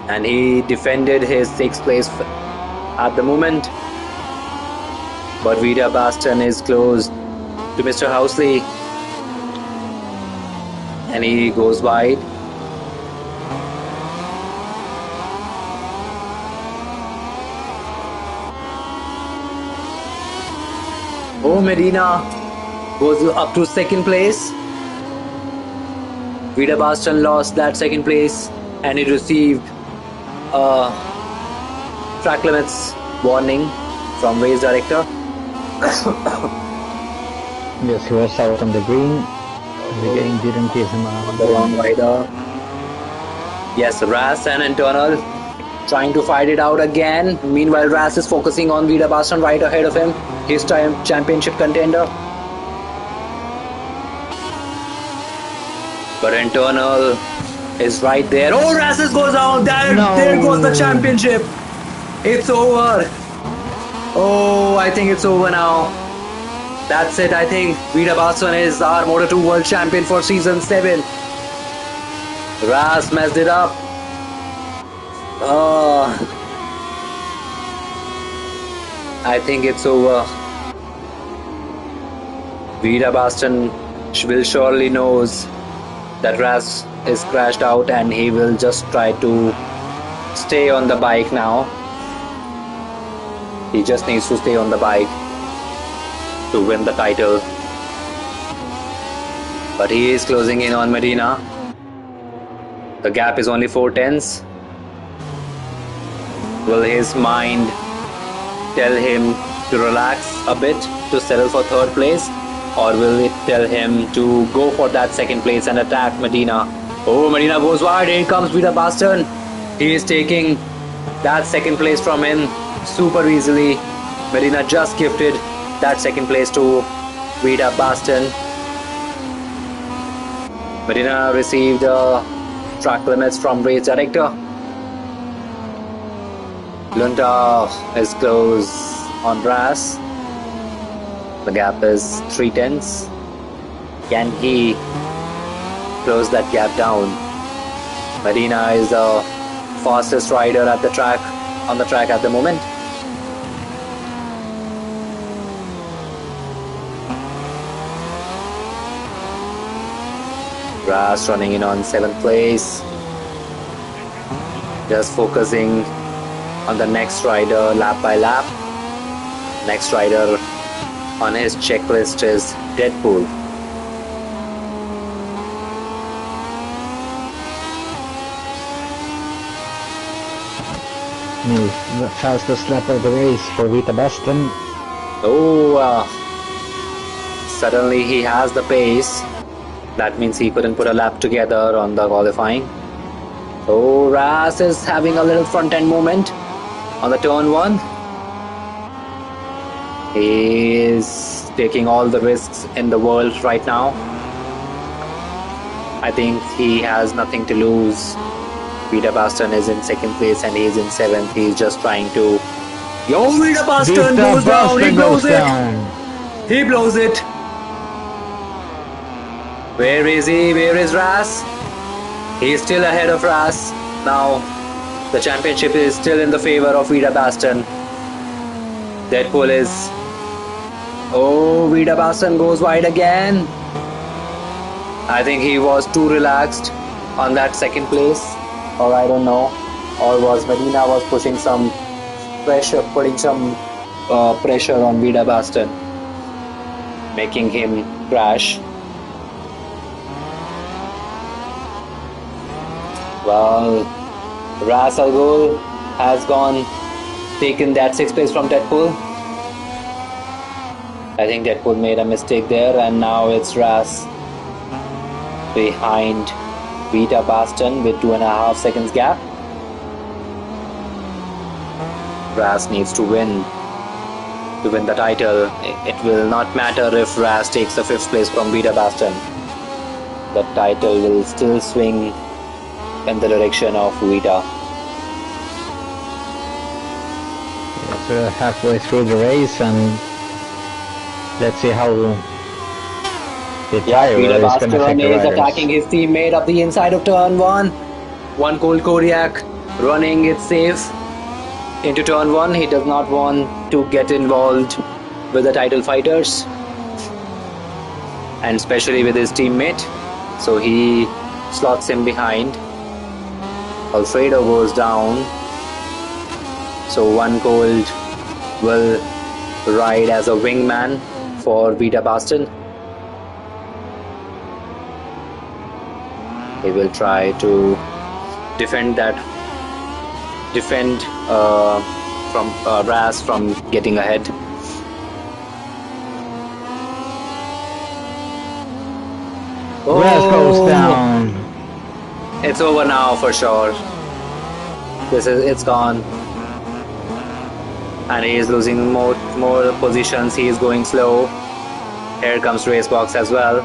Speaker 2: And he defended his 6th place at the moment. But Vida Baston is close to Mr. Housley, and he goes wide. Oh, Medina goes up to 2nd place. Vida Baston lost that 2nd place, and he received a track limits warning from race director.
Speaker 1: Yes, he was out on the green. The game didn't give him
Speaker 2: the wrong rider. Yes, Raz and internal trying to fight it out again. Meanwhile, Raz is focusing on Vida Baston right ahead of him, his championship contender. But internal is right there. Oh, Raz goes out. There goes the championship. It's over. Oh, I think it's over now. That's it. I think Vida Baston is our Moto2 World Champion for Season 7. Ras messed it up. I think it's over. Vida Baston will surely knows that Ras is crashed out and he will just try to stay on the bike now. He just needs to stay on the bike to win the title. But he is closing in on Medina. The gap is only 4 tenths. Will his mind tell him to relax a bit to settle for third place, or will it tell him to go for that second place and attack Medina? Oh, Medina goes wide. Here comes Vida Baston. He is taking that second place from him super easily. Medina just gifted that second place to Vida Baston. Medina received track limits from race director. Lunta is close on Ras. The gap is 3 tenths. Can he close that gap down? Medina is the fastest rider at the track, on the track at the moment. Ras running in on 7th place. Just focusing on the next rider lap by lap. Next rider on his checklist is Deadpool.
Speaker 1: The fastest lap of the race for Vida Baston.
Speaker 2: Oh, suddenly he has the pace. That means he couldn't put a lap together on the qualifying. Oh, Ras is having a little front end movement on the turn 1. He is taking all the risks in the world right now. I think he has nothing to lose. Vida Baston is in 2nd place and he is in 7th. He is just trying to... Yo, Vida Baston goes down. He blows it. He blows it. Where is he? Where is Ras? He is still ahead of Ras. Now the championship is still in the favor of Vida Baston. Deadpool is... Oh, Vida Baston goes wide again. I think he was too relaxed on that 2nd place, or I don't know, or was Medina was pushing some pressure, putting some pressure on Vida Baston, making him crash. Well, Ras Al Ghul has taken that 6th place from Deadpool. I think Deadpool made a mistake there, and now it's Ras behind Vida Baston with 2.5 seconds gap. Ras needs to win the title. It will not matter if Ras takes the 5th place from Vida Baston. The title will still swing in the direction of Vida.
Speaker 1: Yes, we're halfway through the race and let's see how the tire
Speaker 2: Vida
Speaker 1: is going
Speaker 2: Baston
Speaker 1: to affect the
Speaker 2: is
Speaker 1: riders.
Speaker 2: attacking his teammate up the inside of turn 1. One cold Kodiak running it safe into turn 1. He does not want to get involved with the title fighters, and especially with his teammate, so he slots him behind. Alfredo goes down, so One Cold will ride as a wingman for Vida Baston. He will try to defend from Ras from getting ahead.
Speaker 1: Ras goes down.
Speaker 2: It's over now for sure. It's gone. And he is losing more positions. He is going slow. Here comes Racebox as well,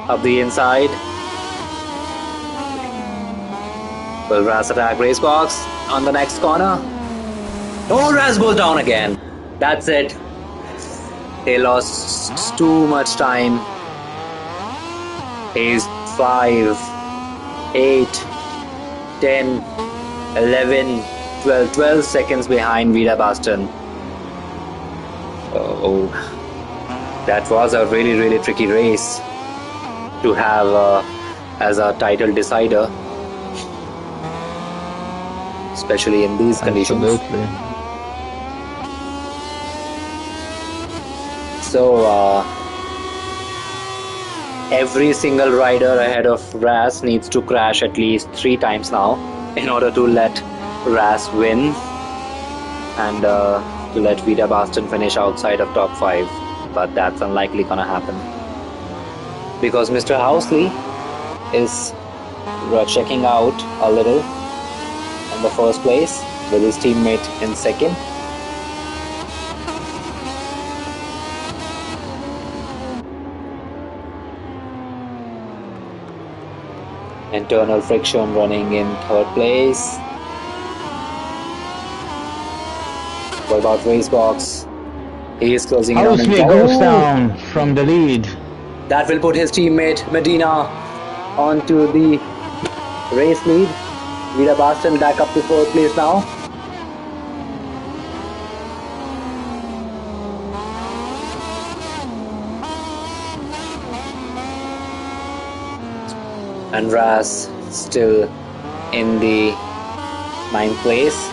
Speaker 2: up the inside. Will Ras attack Racebox on the next corner? Oh, Ras goes down again. That's it. He lost too much time. He's 5, 8, 10, 11, 12 seconds behind Vida Baston. Oh, that was a really tricky race to have as a title decider, especially in these conditions.
Speaker 1: Absolutely.
Speaker 2: So every single rider ahead of Ras needs to crash at least 3 times now in order to let Ras win and to let Vida Baston finish outside of top 5. But that's unlikely gonna happen because Mr. Housley is checking out a little in the first place with his teammate in second. Internal friction running in third place. What about race box? He is closing in on
Speaker 1: Housley goes down from the lead.
Speaker 2: That will put his teammate Medina onto the race lead. Vida Baston back up to 4th place now. And Ras still in the 9th place.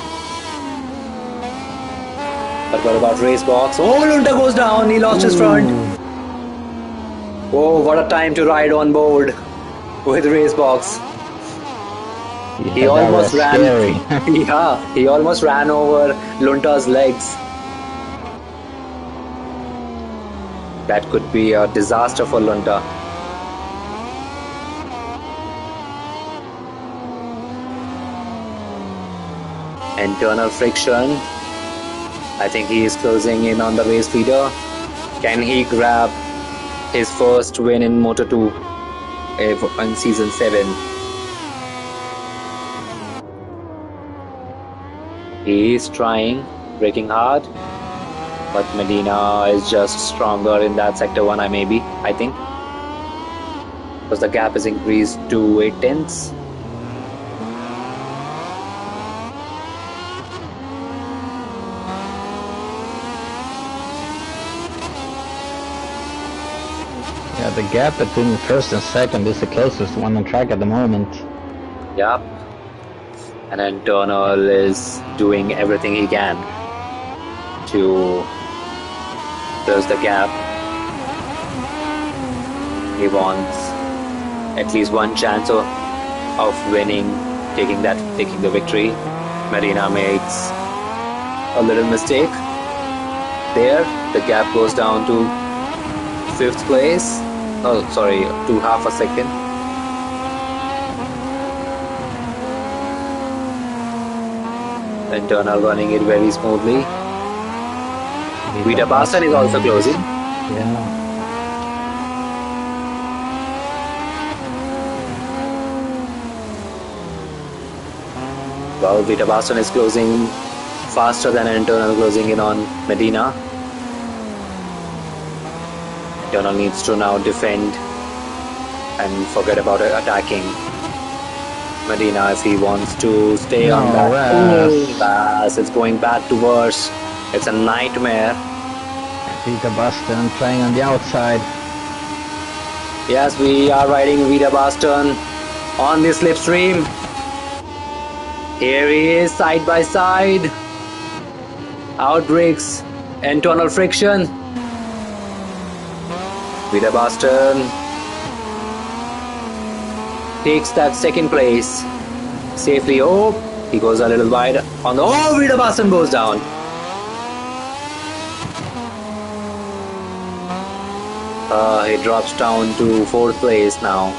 Speaker 2: But what about race box? Oh, Lunta goes down. He lost his front. Oh, what a time to ride on board with race box.
Speaker 1: Yeah,
Speaker 2: He almost ran.
Speaker 1: Scary.
Speaker 2: Yeah, he almost ran over Lunta's legs. That could be a disaster for Lunta. Internal friction. I think he is closing in on the race leader. Can he grab his first win in Moto2 in season 7? He is trying, braking hard, but Medina is just stronger in that sector 1, I think. Because the gap is increased to 8 tenths.
Speaker 1: Yeah, the gap between first and second is the closest one on track at the moment.
Speaker 2: Yep. And Internal is doing everything he can to close the gap. He wants at least one chance of winning, taking the victory. Medina makes a little mistake. There, the gap goes down to 5th place. Oh, sorry, to half a second. Internal running it very smoothly. Vida Baston is also closing.
Speaker 1: Yeah.
Speaker 2: Well, Vida Baston is closing faster than Internal closing in on Medina. Internal needs to now defend and forget about attacking Medina if he wants to stay on that. Ras, it's going bad to worse. It's a nightmare.
Speaker 1: Vida Baston playing on the outside.
Speaker 2: Yes, we are riding Vida Baston on the slipstream. Here he is, side by side. Outbreaks, internal friction. Vida Baston takes that 2nd place safely. Oh, he goes a little wide on the. Oh, Vida Baston goes down. He drops down to 4th place now.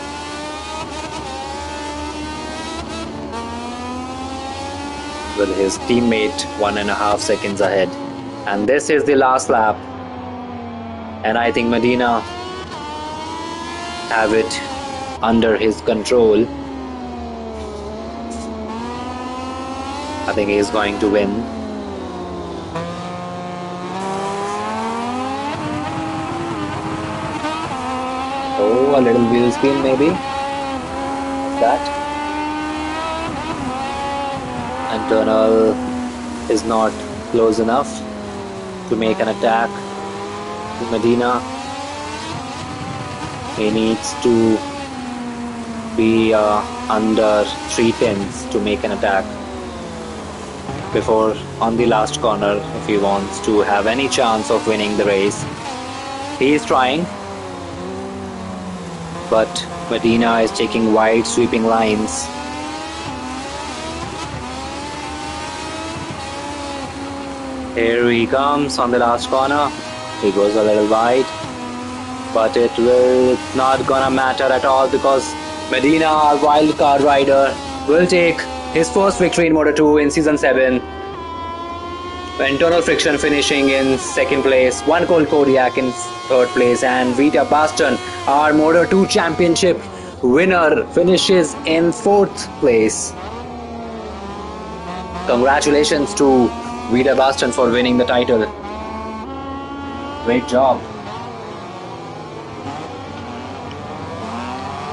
Speaker 2: With his teammate 1.5 seconds ahead. And this is the last lap. And I think Medina have it under his control. I think he is going to win. a little wheel spin maybe. That. And Tunnel is not close enough to make an attack to Medina. He needs to be under 3 tenths to make an attack before on the last corner if he wants to have any chance of winning the race. He is trying, but Medina is taking wide sweeping lines. Here he comes on the last corner. He goes a little wide, but it will not gonna matter at all because Medina, our wild card rider, will take his first victory in Moto2 in Season 7. Internal Friction finishing in 2nd place, One Cold Kodiak in 3rd place, and Vita Baston, our Moto2 championship winner, finishes in 4th place. Congratulations to Vita Baston for winning the title. Great job.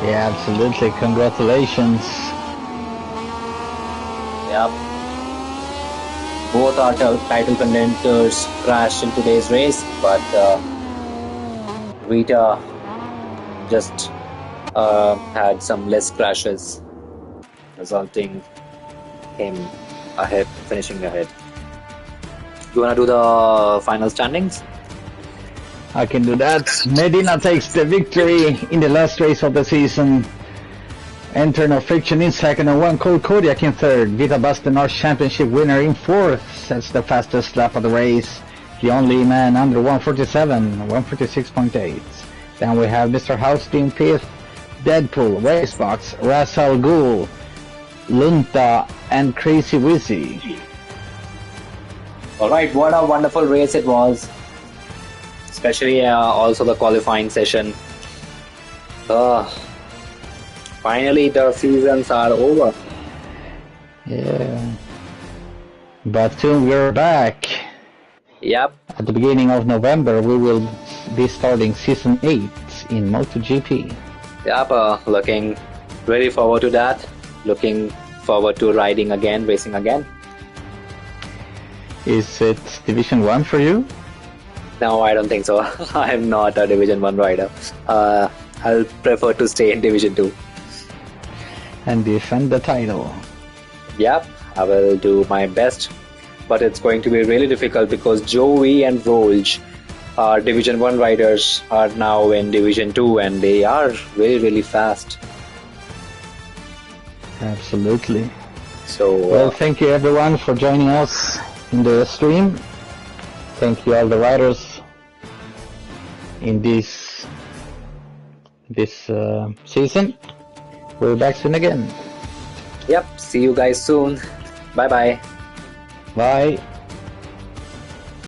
Speaker 1: Yeah, absolutely. Congratulations.
Speaker 2: Yep. Both our title contenders crashed in today's race, but Vita just had some less crashes, resulting him ahead, finishing ahead. You wanna do the final standings?
Speaker 1: I can do that. Medina takes the victory in the last race of the season. Internal Friction in 2nd and One Cold Kodiak in 3rd. Vita Baston, our championship winner, in 4th. That's the fastest lap of the race. The only man under 147, 146.8. Then we have Mr. Houston in 5th. Deadpool, Racebox, Ras Al Ghul, Lunta, and Crazy Wizzy.
Speaker 2: Alright, what a wonderful race it was. Especially also the qualifying session. Finally the seasons are over.
Speaker 1: Yeah. But soon we're back.
Speaker 2: Yep.
Speaker 1: At the beginning of November we will be starting Season 8 in MotoGP.
Speaker 2: Yep, looking very forward to that. Looking forward to riding again, racing again.
Speaker 1: Is it Division 1 for you?
Speaker 2: No, I don't think so. I'm not a Division 1 rider. I'll prefer to stay in Division 2.
Speaker 1: And defend the title.
Speaker 2: Yep, I will do my best. But it's going to be really difficult because Joey and Volge, our Division 1 riders, are now in Division 2 and they are really, really fast.
Speaker 1: Absolutely.
Speaker 2: So,
Speaker 1: well, thank you everyone for joining us in the stream. Thank you all the riders in this season. We're back soon again.
Speaker 2: Yep, see you guys soon. Bye bye.
Speaker 1: Bye.